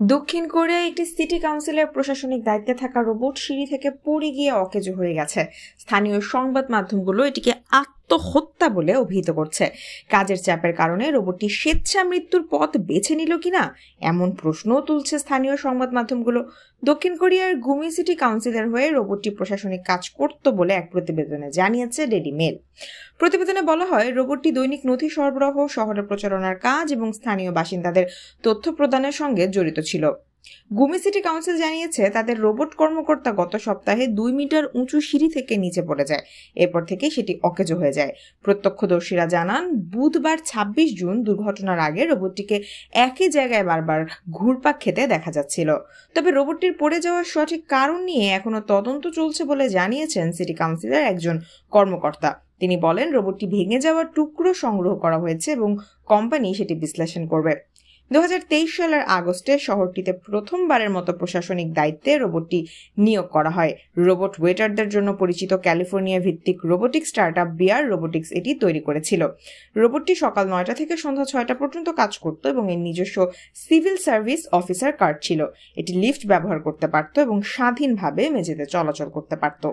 দক্ষিণ কোরিয়ায় একটি সিটি কাউন্সিলের প্রশাসনিক দায়িত্বে থাকা রোবট সিঁড়ি থেকে পড়ে গিয়ে অকেজো হয়ে গেছে। স্থানীয় সংবাদ মাধ্যমগুলো এটিকে আত্মহত্যা বলে অভিহিত করছে। কাজের চাপের কারণে রোবটটি স্বেচ্ছা মৃত্যুর পথ বেছে নিল কিনা এমন প্রশ্নও তুলছে স্থানীয় সংবাদ মাধ্যমগুলো। দক্ষিণ কোরিয়ার গুমি সিটি কাউন্সিলের হয়ে রোবটটি প্রশাসনিক কাজ করত বলে এক প্রতিবেদনে জানিয়েছে ডেইলি মেল। প্রতিবেদনে বলা হয়, রোবটটি দৈনিক নথি সরবরাহ, শহরে প্রচারণার কাজ এবং স্থানীয় বাসিন্দাদের তথ্য প্রদানের সঙ্গে জড়িত ছিল। গুমি সিটি কাউন্সিল জানিয়েছে, তাদের রোবট কর্মকর্তা গত সপ্তাহে 2 মিটার উঁচু সিঁড়ি থেকে নিচে পড়ে যায়। এরপর থেকে সেটি অকেজো হয়ে যায়। প্রত্যক্ষদর্শীরা জানান, বুধবার 26 জুন দুর্ঘটনার আগে রোবটটিকে একই জায়গায় বারবার ঘুরপাক খেতে দেখা যাচ্ছিল। তবে রোবটটির পড়ে যাওয়ার সঠিক কারণ নিয়ে এখনো তদন্ত চলছে বলে জানিয়েছেন সিটি কাউন্সিলের একজন কর্মকর্তা। তিনি বলেন, রোবটটি ভেঙে যাওয়ার টুকরো সংগ্রহ করা হয়েছে এবং কোম্পানি সেটি বিশ্লেষণ করবে। 2023 সালের আগস্টে শহরটিতে প্রথমবারের মতো প্রশাসনিক দায়িত্বে রোবটটি নিয়োগ করা হয়। রোবট ওয়েটারদের জন্য পরিচিত ক্যালিফোর্নিয়া ভিত্তিক রোবোটিক স্টার্টআপ বিয়ার রোবোটিক্স এটি তৈরি করেছিল। রোবটটি সকাল 9টা থেকে সন্ধ্যা 6টা পর্যন্ত কাজ করত এবং এর নিজস্ব সিভিল সার্ভিস অফিসার কার্ড ছিল। এটি লিফট ব্যবহার করতে পারত এবং স্বাধীনভাবে মেঝেতে চলাচল করতে পারত।